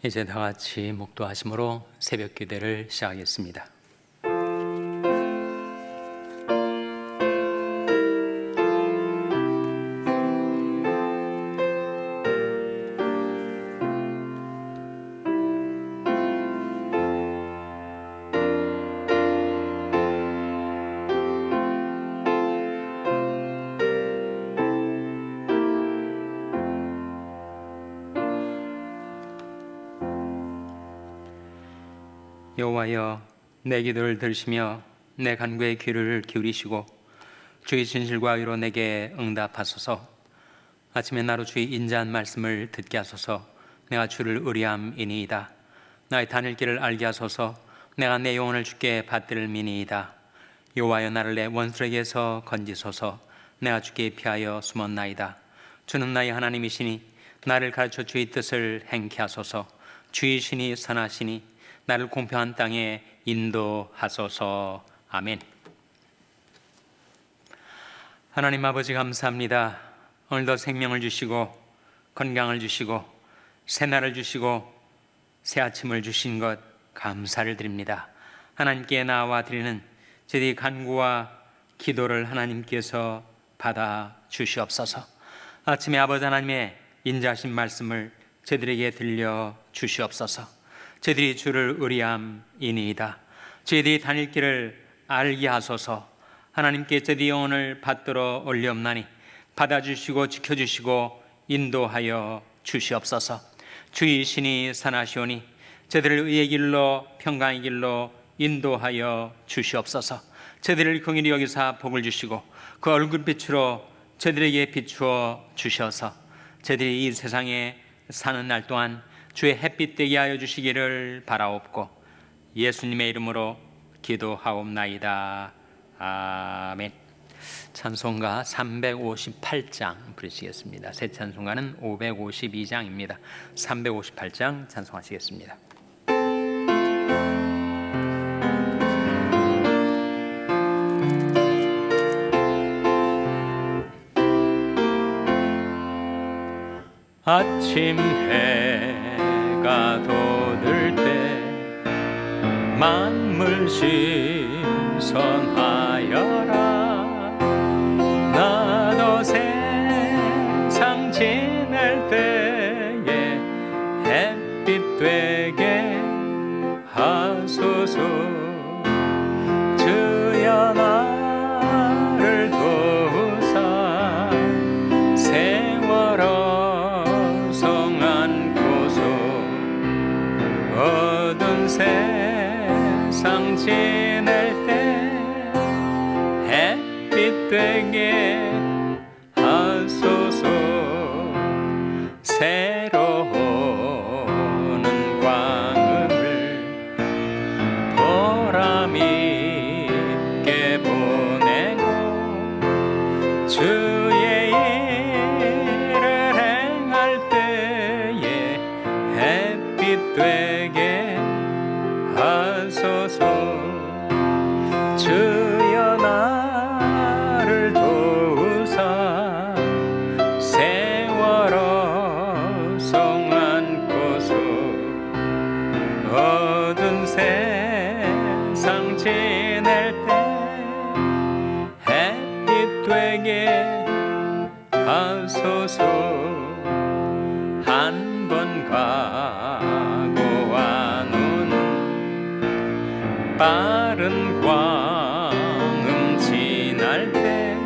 이제 다 같이 목도하심으로 새벽 기도를 시작하겠습니다. 여호와여, 내 기도를 들으시며 내 간구에 귀를 기울이시고 주의 진실과 의로 내게 응답하소서. 아침에 나로 주의 인자한 말씀을 듣게 하소서. 내가 주를 의뢰함이니이다. 나의 다닐 길을 알게 하소서. 내가 내 영혼을 주께 받들미니이다. 여호와여, 나를 내 원수에게서 건지소서. 내가 주께 피하여 숨었나이다. 주는 나의 하나님이시니 나를 가르쳐 주의 뜻을 행케 하소서. 주의 신이 선하시니 나를 공평한 땅에 인도하소서. 아멘. 하나님 아버지, 감사합니다. 오늘도 생명을 주시고 건강을 주시고 새날을 주시고 새 아침을 주신 것 감사를 드립니다. 하나님께 나와 드리는 저희의 간구와 기도를 하나님께서 받아 주시옵소서. 아침에 아버지 하나님의 인자하신 말씀을 저희들에게 들려 주시옵소서. 저희들이 주를 의뢰함이니이다. 저희들이 다닐 길을 알게 하소서. 하나님께 저희들이 영혼을 받들어 올리옵나니 받아주시고 지켜주시고 인도하여 주시옵소서. 주의 신이 선하시오니 저희들을 의의 길로 평강의 길로 인도하여 주시옵소서. 저희들을 긍휼히 여기사 복을 주시고 그 얼굴빛으로 저희들에게 비추어 주셔서 저희들이 이 세상에 사는 날 동안 주의 햇빛 되게 하여 주시기를 바라옵고 예수님의 이름으로 기도하옵나이다. 아멘. 찬송가 358장 부르시겠습니다. 새 찬송가는 552장입니다. 358장 찬송하시겠습니다. 아침 해가 돋을 때 만물 신선하여라. 나도 세상 지낼 때에 햇빛 되게 하소서. 주여 나를 도우사 세월어 세상 지낼 때 햇빛 되게 하소서. 새로운 광음을 보람 있게 보내고 주의 일을 행할 때에 햇빛 되게 하소서. 주여 나를 도우사 세월어 성 안고서 어두운 세상 지낼 때 햇빛 되게 하소서. 한 번 가고와 빠른 광음 지날 때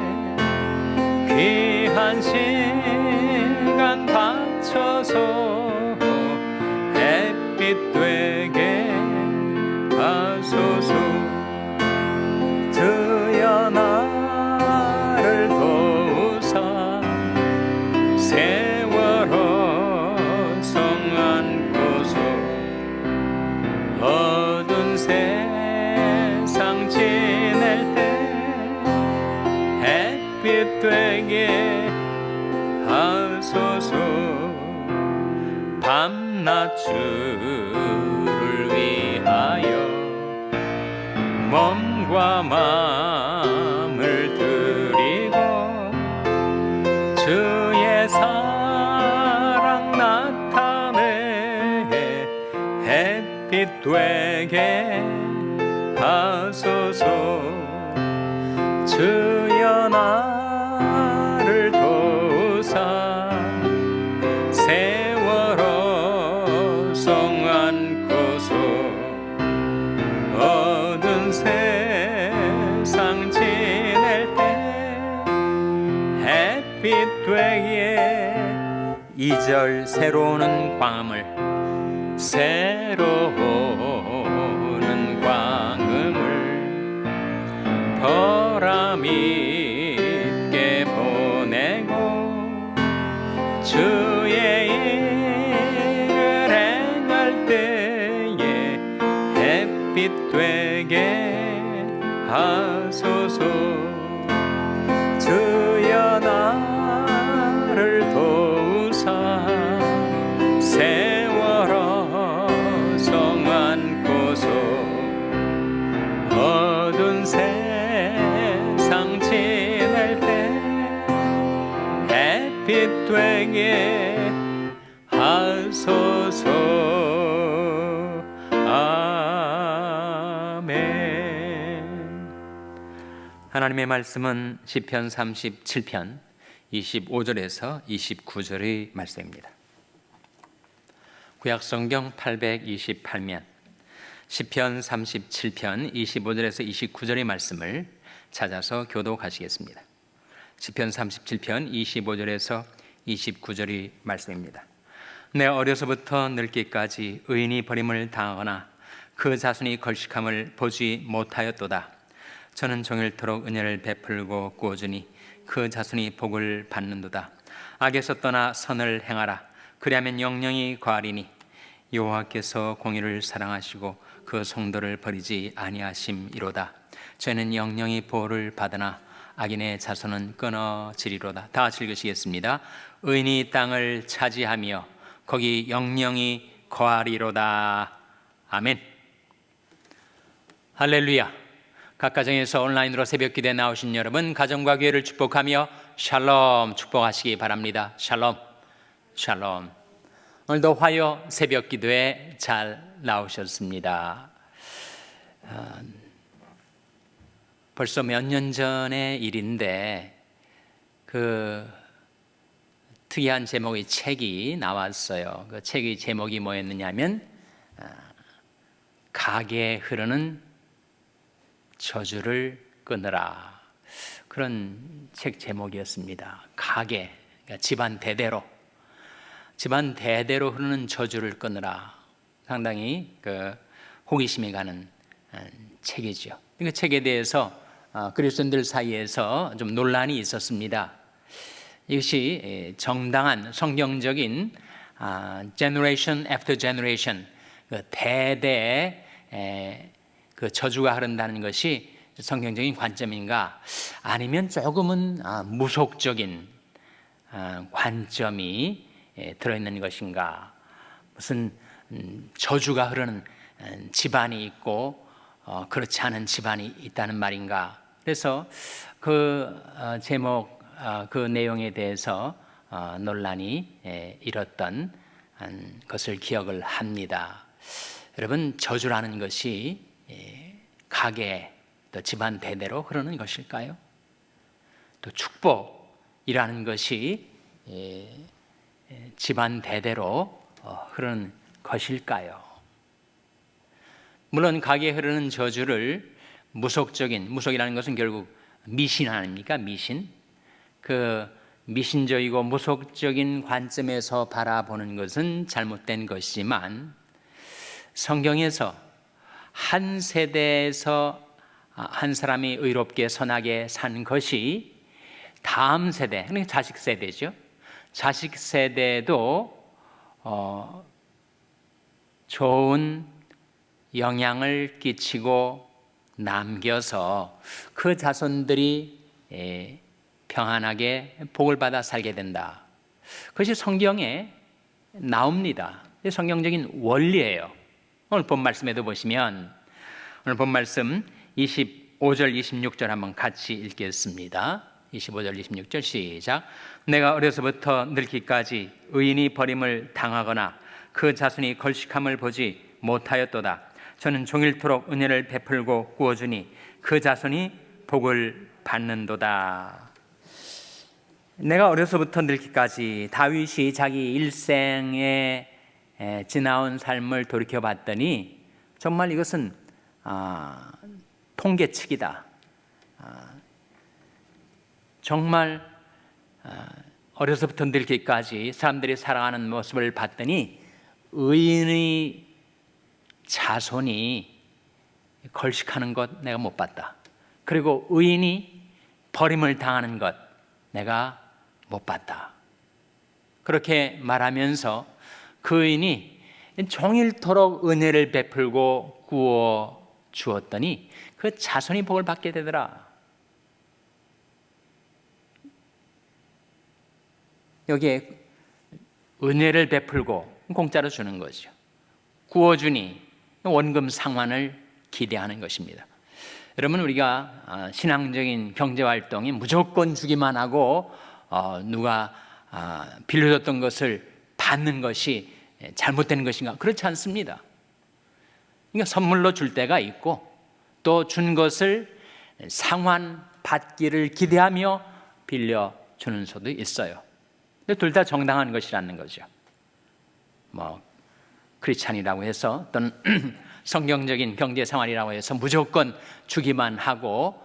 귀한 시간 바쳐서 햇빛 되게 하소서. 주여 나를 도우사 세월어 성 안고서 어두운 세상 지낼 때 햇빛 되게 하소서. 밤낮 주를 위하여 몸과 마음을 드리고 주의 사랑 나타내 햇빛 되게 하소서. 주여 나를 도우사 세월호 성 안고서 어두운 세상 지낼 때 햇빛 되게. 2절 새로우는 광음을 새로우는 광음을 보람 있게 보내고 주의 일을 행할 때에 햇빛 되게 하소서. 주여 나를 도우사 세월호 성 안고서 어두운 세상 지낼 때 햇빛 되게 하소서. 아멘. 하나님의 말씀은 시편 37편 25절에서 29절의 말씀입니다. 구약성경 828면 시편 37편 25절에서 29절의 말씀을 찾아서 교독하시겠습니다. 시편 37편 25절에서 29절의 말씀입니다. 내 어려서부터 늙기까지 의인이 버림을 당하거나 그 자손이 걸식함을 보지 못하였도다. 저는 종일토록 은혜를 베풀고 꾸어주니 그 자손이 복을 받는도다. 악에서 떠나 선을 행하라. 그리하면 영영이 거하리니 여호와께서 공의를 사랑하시고 그 성도를 버리지 아니하심이로다. 저는 영영이 보호를 받으나 악인의 자손은 끊어지리로다. 다 같이 읽으시겠습니다. 의인이 땅을 차지하며 거기 영영이 거하리로다. 아멘. 할렐루야. 각 가정에서 온라인으로 새벽 기도에 나오신 여러분, 가정과 교회를 축복하며 샬롬 축복하시기 바랍니다. 샬롬, 샬롬. 오늘도 화요 새벽 기도에 잘 나오셨습니다. 벌써 몇 년 전의 일인데 그 특이한 제목의 책이 나왔어요. 그 책의 제목이 뭐였느냐면 가게에 흐르는 저주를 끊으라. 그런 책 제목이었습니다. 가게, 그러니까 집안 대대로 흐르는 저주를 끊으라. 상당히 그 호기심이 가는 책이죠. 그 책에 대해서 그리스도인들 사이에서 좀 논란이 있었습니다. 이것이 정당한 성경적인 generation after generation, 그 대대에 그 저주가 흐른다는 것이 성경적인 관점인가, 아니면 조금은 무속적인 관점이 들어있는 것인가. 무슨 저주가 흐르는 집안이 있고 그렇지 않은 집안이 있다는 말인가. 그래서 그 제목, 그 내용에 대해서 논란이 일었던 것을 기억을 합니다. 여러분, 저주라는 것이 가게, 또 집안 대대로 흐르는 것일까요? 또 축복이라는 것이 집안 대대로 흐르는 것일까요? 물론 가게에 흐르는 저주를 무속이라는 것은 결국 미신 아닙니까? 미신. 그 미신적이고 무속적인 관점에서 바라보는 것은 잘못된 것이지만, 성경에서 한 세대에서 한 사람이 의롭게 선하게 산 것이 다음 세대, 그러니까 자식 세대죠. 자식 세대도 좋은 영향을 끼치고 남겨서 그 자손들이 평안하게 복을 받아 살게 된다. 그것이 성경에 나옵니다. 성경적인 원리예요. 오늘 본 말씀에도 보시면, 오늘 본 말씀 25절 26절 한번 같이 읽겠습니다. 25절 26절 시작. 내가 어려서부터 늙기까지 의인이 버림을 당하거나 그 자손이 걸식함을 보지 못하였도다. 저는 종일토록 은혜를 베풀고 구워주니 그 자손이 복을 받는도다. 내가 어려서부터 늙기까지 다윗이 자기 일생에 지나온 삶을 돌이켜봤더니 정말 이것은 통계치기다. 정말 어려서부터 늙기까지 사람들이 살아가는 모습을 봤더니 의인의 자손이 걸식하는 것 내가 못 봤다. 그리고 의인이 버림을 당하는 것 내가 못 봤다. 그렇게 말하면서 그 의인이 종일토록 은혜를 베풀고 구워 주었더니 그 자손이 복을 받게 되더라. 여기에 은혜를 베풀고 공짜로 주는 거죠. 구워주니 원금 상환을 기대하는 것입니다. 여러분, 우리가 신앙적인 경제활동이 무조건 주기만 하고 누가 빌려줬던 것을 받는 것이 잘못된 것인가? 그렇지 않습니다. 그러니까 선물로 줄 때가 있고 또 준 것을 상환받기를 기대하며 빌려주는 수도 있어요. 둘 다 정당한 것이라는 거죠. 크리스찬이라고 해서 또는 성경적인 경제 생활이라고 해서 무조건 주기만 하고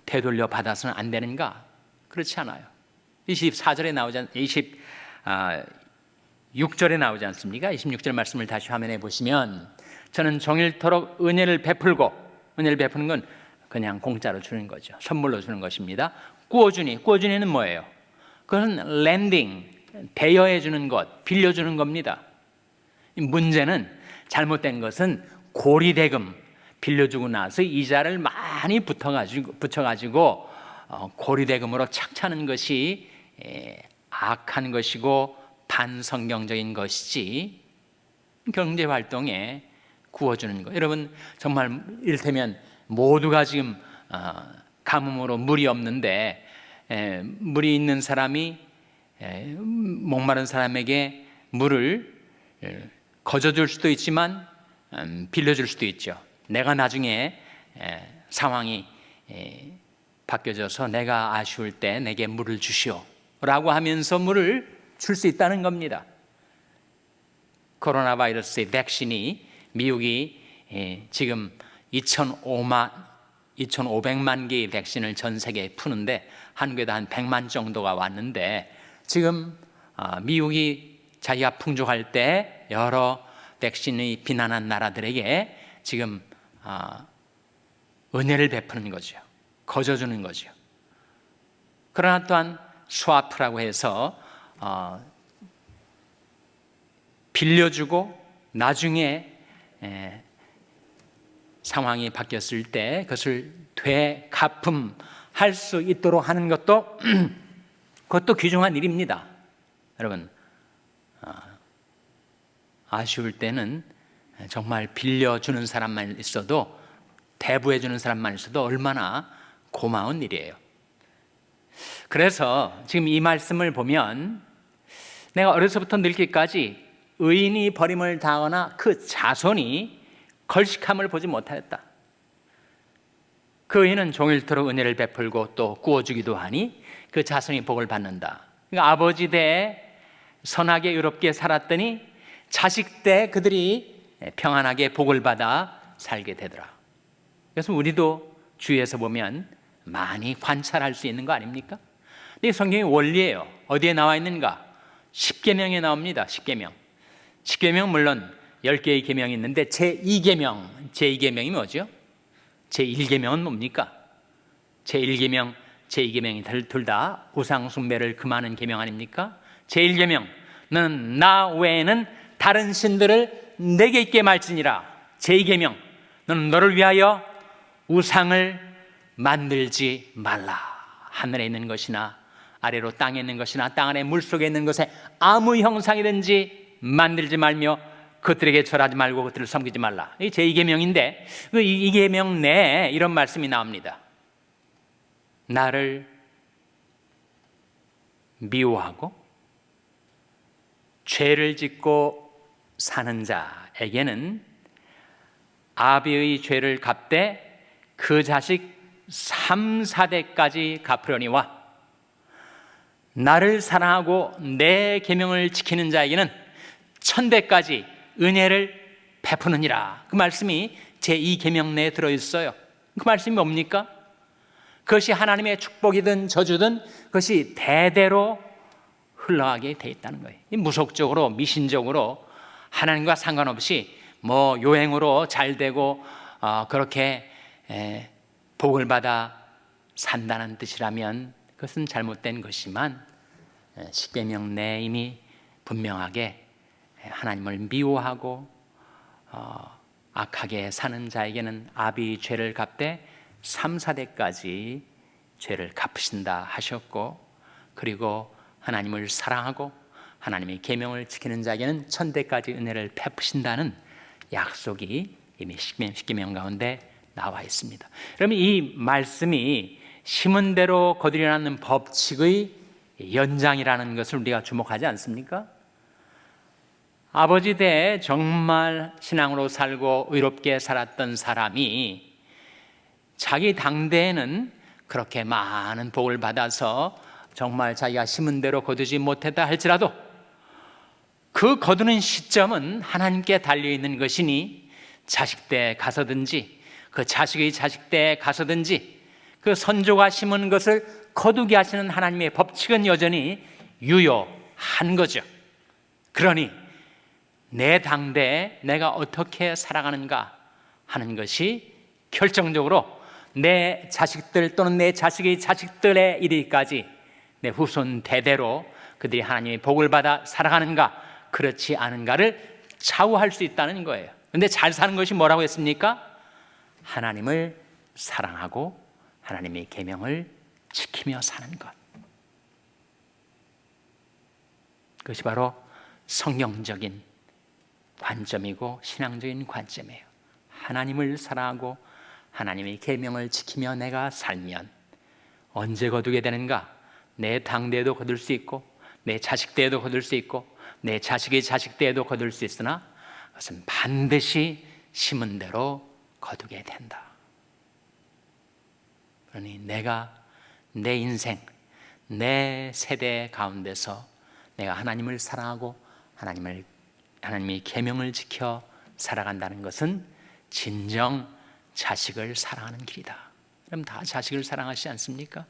되돌려 받아서는 안 되는가? 그렇지 않아요. 24절에 나오지 26절에 나오지 않습니까? 26절 말씀을 다시 화면에 보시면 저는 종일토록 은혜를 베풀고, 은혜를 베푸는 건 그냥 공짜로 주는 거죠. 선물로 주는 것입니다. 구워주니는 뭐예요? 그것은 렌딩, 대여해 주는 것, 빌려주는 겁니다. 문제는 잘못된 것은 고리대금, 빌려주고 나서 이자를 많이 붙여가지고 고리대금으로 착 차는 것이 악한 것이고 반성경적인 것이지, 경제활동에 구워주는 것. 여러분, 정말 이를테면 모두가 지금 가뭄으로 물이 없는데 물이 있는 사람이 목마른 사람에게 물을 거저줄 수도 있지만 빌려줄 수도 있죠. 내가 나중에 상황이 바뀌어져서 내가 아쉬울 때 내게 물을 주시오 라고 하면서 물을 줄 수 있다는 겁니다. 코로나 바이러스의 백신이 미국이 지금 2,500만 개의 백신을 전 세계에 푸는데 한국에도 한 100만 정도가 왔는데, 지금 미국이 자기가 풍족할 때 여러 백신이 비난한 나라들에게 지금 은혜를 베푸는 거죠. 거저주는 거죠. 그러나 또한 스와프라고 해서 빌려주고 나중에 상황이 바뀌었을 때 그것을 되갚음할 수 있도록 하는 것도 그것도 귀중한 일입니다. 여러분, 아쉬울 때는 정말 빌려주는 사람만 있어도, 대부해주는 사람만 있어도 얼마나 고마운 일이에요. 그래서 지금 이 말씀을 보면 내가 어려서부터 늙기까지 의인이 버림을 당하거나 그 자손이 걸식함을 보지 못하였다. 그 의인은 종일토록 은혜를 베풀고 또 구워주기도 하니 그 자손이 복을 받는다. 그러니까 아버지 때 선하게 의롭게 살았더니 자식 때 그들이 평안하게 복을 받아 살게 되더라. 그래서 우리도 주위에서 보면 많이 관찰할 수 있는 거 아닙니까? 근데 성경의 원리예요. 어디에 나와 있는가? 10계명에 나옵니다. 10계명. 10계명 물론 10개의 계명이 있는데 제2계명이 뭐죠? 제1계명은 뭡니까? 제1계명, 제2계명이 둘 다 우상 숭배를 금하는 계명 아닙니까? 제1계명, 너는 나 외에는 다른 신들을 내게 있게 말지니라. 제2계명, 너는 너를 위하여 우상을 만들지 말라. 하늘에 있는 것이나 아래로 땅에 있는 것이나 땅 아래 물속에 있는 것에 아무 형상이든지 만들지 말며 그들에게 절하지 말고 그들을 섬기지 말라. 이 제2계명인데 이 계명 내에 이런 말씀이 나옵니다. 나를 미워하고 죄를 짓고 사는 자에게는 아비의 죄를 갚되 그 자식 3, 4대까지 갚으려니와 나를 사랑하고 내 계명을 지키는 자에게는 1000대까지 은혜를 베푸느니라. 그 말씀이 제2계명 내에 들어있어요. 그 말씀이 뭡니까? 그것이 하나님의 축복이든 저주든 그것이 대대로 흘러가게 돼 있다는 거예요. 무속적으로 미신적으로 하나님과 상관없이 뭐 요행으로 잘 되고 그렇게 복을 받아 산다는 뜻이라면 그것은 잘못된 것이지만 십계명 내에 이미 분명하게 하나님을 미워하고 악하게 사는 자에게는 아비 죄를 갚되 3, 4대까지 죄를 갚으신다 하셨고, 그리고 하나님을 사랑하고 하나님의 계명을 지키는 자에게는 1000대까지 은혜를 베푸신다는 약속이 이미 십계명 가운데 나와 있습니다. 그러면 이 말씀이 심은 대로 거두리라는 법칙의 연장이라는 것을 우리가 주목하지 않습니까? 아버지 때 정말 신앙으로 살고 의롭게 살았던 사람이 자기 당대에는 그렇게 많은 복을 받아서 정말 자기가 심은 대로 거두지 못했다 할지라도 그 거두는 시점은 하나님께 달려있는 것이니 자식 때 가서든지 그 자식의 자식 때 가서든지 그 선조가 심은 것을 거두게 하시는 하나님의 법칙은 여전히 유효한 거죠. 그러니 내 당대에 내가 어떻게 살아가는가 하는 것이 결정적으로 내 자식들 또는 내 자식의 자식들에 이르기까지 내 후손 대대로 그들이 하나님의 복을 받아 살아가는가 그렇지 않은가를 좌우할 수 있다는 거예요. 그런데 잘 사는 것이 뭐라고 했습니까? 하나님을 사랑하고 하나님의 계명을 지키며 사는 것. 그것이 바로 성경적인 관점이고 신앙적인 관점이에요. 하나님을 사랑하고 하나님의 계명을 지키며 내가 살면 언제 거두게 되는가? 내 당대에도 거둘 수 있고 내 자식 때에도 거둘 수 있고 내 자식의 자식 때에도 거둘 수 있으나 그것은 반드시 심은 대로 거두게 된다. 그러니 내가 내 인생, 내 세대 가운데서 내가 하나님을 사랑하고 하나님의 계명을 지켜 살아간다는 것은 진정 자식을 사랑하는 길이다. 그럼 다 자식을 사랑하시지 않습니까?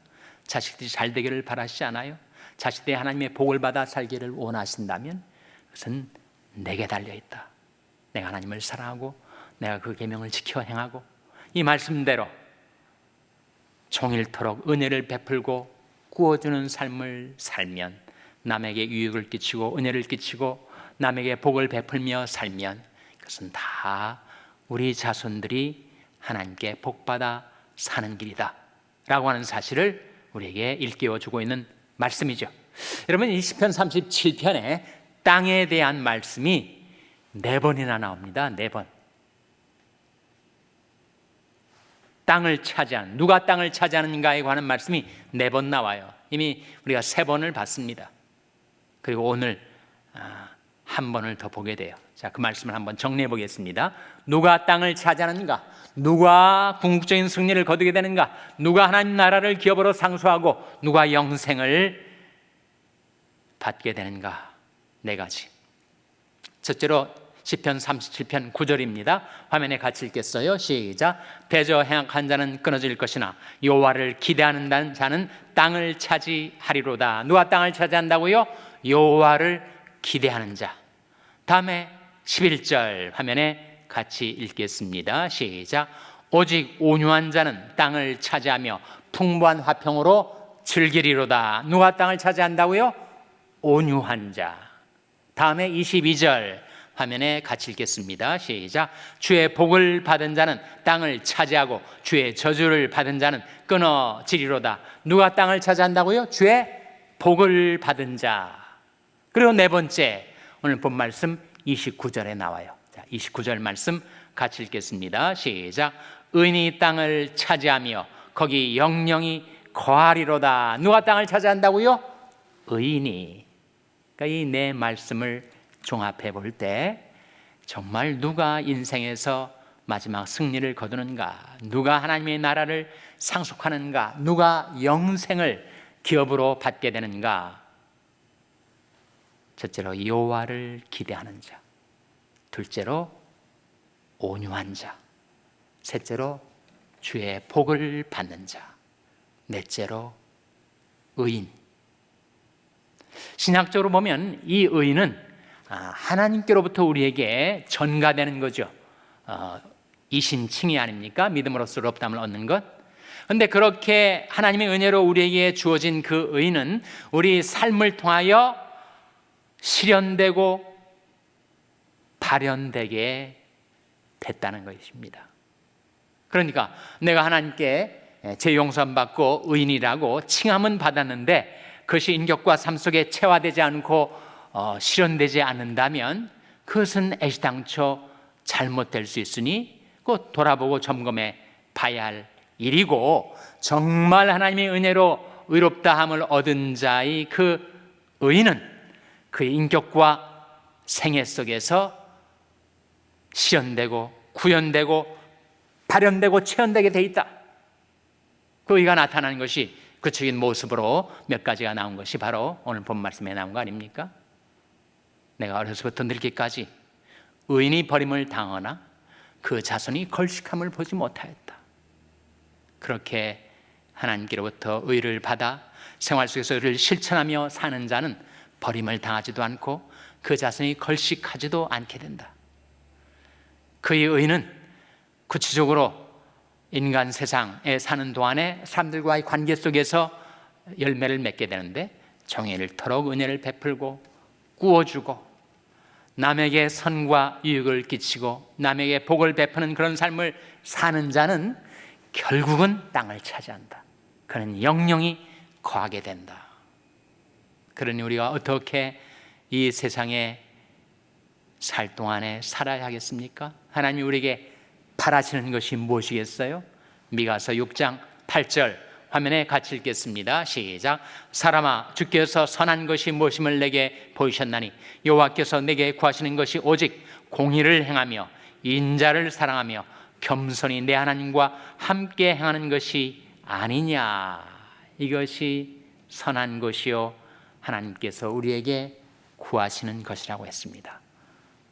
자식들이 잘 되기를 바라시지 않아요? 자식들이 하나님의 복을 받아 살기를 원하신다면 그것은 내게 달려있다. 내가 하나님을 사랑하고 내가 그 계명을 지켜 행하고 이 말씀대로 종일토록 은혜를 베풀고 구워주는 삶을 살면 남에게 유익을 끼치고 은혜를 끼치고 남에게 복을 베풀며 살면 그것은 다 우리 자손들이 하나님께 복받아 사는 길이다 라고 하는 사실을 우리에게 일깨워주고 있는 말씀이죠. 여러분, 이 시편 37편에 땅에 대한 말씀이 4번이나 나옵니다. 4번. 땅을 차지하는, 누가 땅을 차지하는가에 관한 말씀이 4번 나와요. 이미 우리가 3번을 봤습니다. 그리고 오늘 한 번을 더 보게 돼요. 자, 그 말씀을 한번 정리해 보겠습니다. 누가 땅을 차지하는가? 누가 궁극적인 승리를 거두게 되는가? 누가 하나님 나라를 기업으로 상수하고 누가 영생을 받게 되는가? 4가지. 첫째로 시편 37편 9절입니다. 화면에 같이 읽겠어요. 시작. 대저 행악한 자는 끊어질 것이나 여호와를 기대하는 자는 땅을 차지하리로다. 누가 땅을 차지한다고요? 여호와를 기대하는 자. 다음에 11절 화면에 같이 읽겠습니다. 시작. 오직 온유한 자는 땅을 차지하며 풍부한 화평으로 즐기리로다. 누가 땅을 차지한다고요? 온유한 자. 다음에 22절 화면에 같이 읽겠습니다. 시작. 주의 복을 받은 자는 땅을 차지하고 주의 저주를 받은 자는 끊어지리로다. 누가 땅을 차지한다고요? 주의 복을 받은 자. 그리고 4번째, 오늘 본 말씀 29절에 나와요. 자, 29절 말씀 같이 읽겠습니다. 시작. 의인이 땅을 차지하며 거기 영영이 거하리로다. 누가 땅을 차지한다고요? 의인이. 그러니까 이 4 말씀을 종합해 볼 때 정말 누가 인생에서 마지막 승리를 거두는가? 누가 하나님의 나라를 상속하는가? 누가 영생을 기업으로 받게 되는가? 첫째로 여호와를 기대하는 자, 둘째로 온유한 자, 셋째로 주의 복을 받는 자, 넷째로 의인. 신학적으로 보면 이 의인은 하나님께로부터 우리에게 전가되는 거죠. 이신칭의 아닙니까? 믿음으로써 의롭다함을 얻는 것. 그런데 그렇게 하나님의 은혜로 우리에게 주어진 그 의인은 우리 삶을 통하여 실현되고 발현되게 됐다는 것입니다. 그러니까 내가 하나님께 제 용서함 받고 의인이라고 칭함은 받았는데 그것이 인격과 삶 속에 체화되지 않고 실현되지 않는다면 그것은 애시당초 잘못될 수 있으니 꼭 돌아보고 점검해 봐야 할 일이고, 정말 하나님의 은혜로 의롭다함을 얻은 자의 그 의인은 그의 인격과 생애 속에서 실현되고 구현되고 발현되고 체현되게 돼 있다. 그 의가 나타나는 것이 구체적인 모습으로 몇 가지가 나온 것이 바로 오늘 본 말씀에 나온 거 아닙니까? 내가 어려서부터 늙기까지 의인이 버림을 당하나 그 자손이 걸식함을 보지 못하였다. 그렇게 하나님께로부터 의를 받아 생활 속에서 의를 실천하며 사는 자는 버림을 당하지도 않고 그 자손이 걸식하지도 않게 된다. 그의 의는 구체적으로 인간 세상에 사는 동안에 사람들과의 관계 속에서 열매를 맺게 되는데, 정의를 터록 은혜를 베풀고 꾸어주고 남에게 선과 유익을 끼치고 남에게 복을 베푸는 그런 삶을 사는 자는 결국은 땅을 차지한다. 그는 영영이 거하게 된다. 그러니 우리가 어떻게 이 세상에 살 동안에 살아야 하겠습니까? 하나님이 우리에게 바라시는 것이 무엇이겠어요? 미가서 6장 8절 화면에 같이 읽겠습니다. 시작. 사람아, 주께서 선한 것이 무엇임을 내게 보이셨나니 여호와께서 내게 구하시는 것이 오직 공의를 행하며 인자를 사랑하며 겸손히 내 하나님과 함께 행하는 것이 아니냐. 이것이 선한 것이요 하나님께서 우리에게 구하시는 것이라고 했습니다.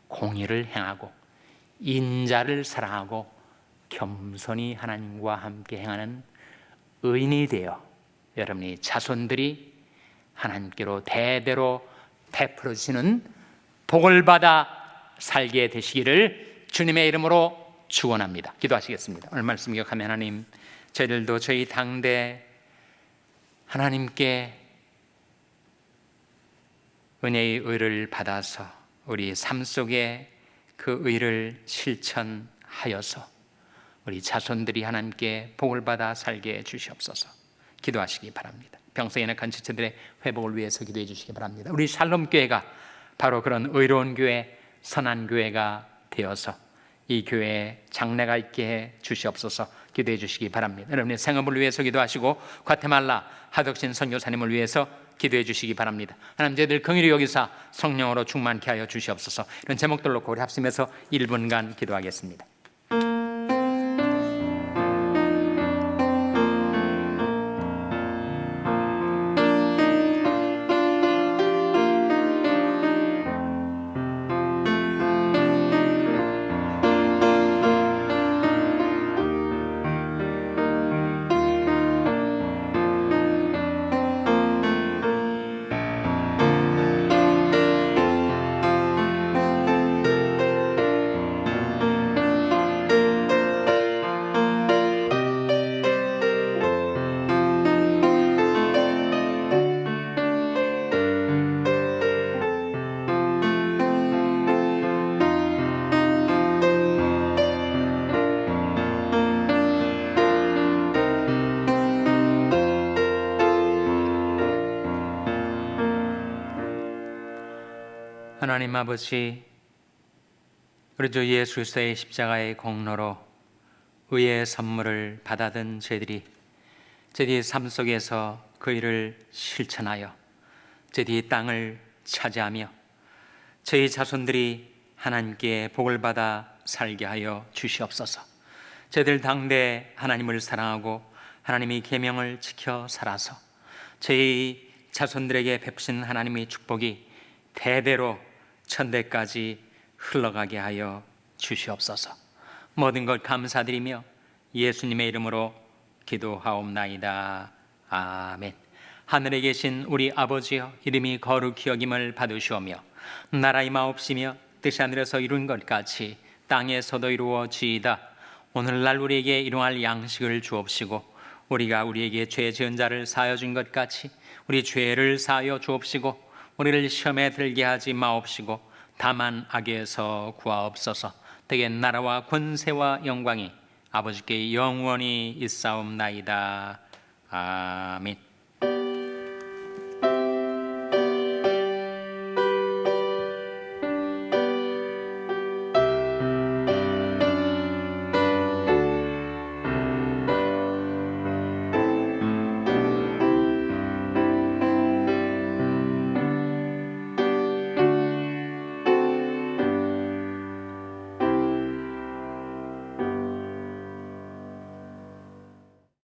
공의를 행하고 인자를 사랑하고 겸손히 하나님과 함께 행하는 의인이 되어 여러분이 자손들이 하나님께로 대대로 베풀어 주시는 복을 받아 살게 되시기를 주님의 이름으로 축원합니다. 기도하시겠습니다. 오늘 말씀 기억하며 하나님, 저희들도 저희 당대 하나님께 은혜의 의를 받아서 우리 삶 속에 그 의를 실천하여서 우리 자손들이 하나님께 복을 받아 살게 해주시옵소서. 기도하시기 바랍니다. 평소에 연약한 지체들의 회복을 위해서 기도해 주시기 바랍니다. 우리 샬롬 교회가 바로 그런 의로운 교회, 선한 교회가 되어서 이 교회에 장래가 있게 해 주시옵소서. 기도해 주시기 바랍니다. 여러분의 생업을 위해서 기도하시고 과테말라 하덕신 선교사님을 위해서 기도해 주시기 바랍니다. 하나님, 저희들 긍휼히 여기사 성령으로 충만케 하여 주시옵소서. 이런 제목들 놓고 우리 합심해서 1분간 기도하겠습니다. 하나님 아버지, 우리 주 예수 그리스도의 십자가의 공로로 의의 선물을 받아든 저희들이 삶 속에서 그 일을 실천하여 저희들이 땅을 차지하며 저희 자손들이 하나님께 복을 받아 살게 하여 주시옵소서. 저희들 당대 하나님을 사랑하고 하나님의 계명을 지켜 살아서 저희 자손들에게 베푸신 하나님의 축복이 대대로 천대까지 흘러가게 하여 주시옵소서. 모든 것 감사드리며 예수님의 이름으로 기도하옵나이다. 아멘. 하늘에 계신 우리 아버지여, 이름이 거룩히 여김을 받으시오며 나라의 마옵시며 뜻이 하늘에서 이룬 것 같이 땅에서도 이루어지이다. 오늘날 우리에게 일용할 양식을 주옵시고 우리가 우리에게 죄 지은 자를 사하여 준 것 같이 우리 죄를 사하여 주옵시고 우리를 시험에 들게 하지 마옵시고 다만 악에서 구하옵소서. 대개 나라와 권세와 영광이 아버지께 영원히 있사옵나이다. 아멘.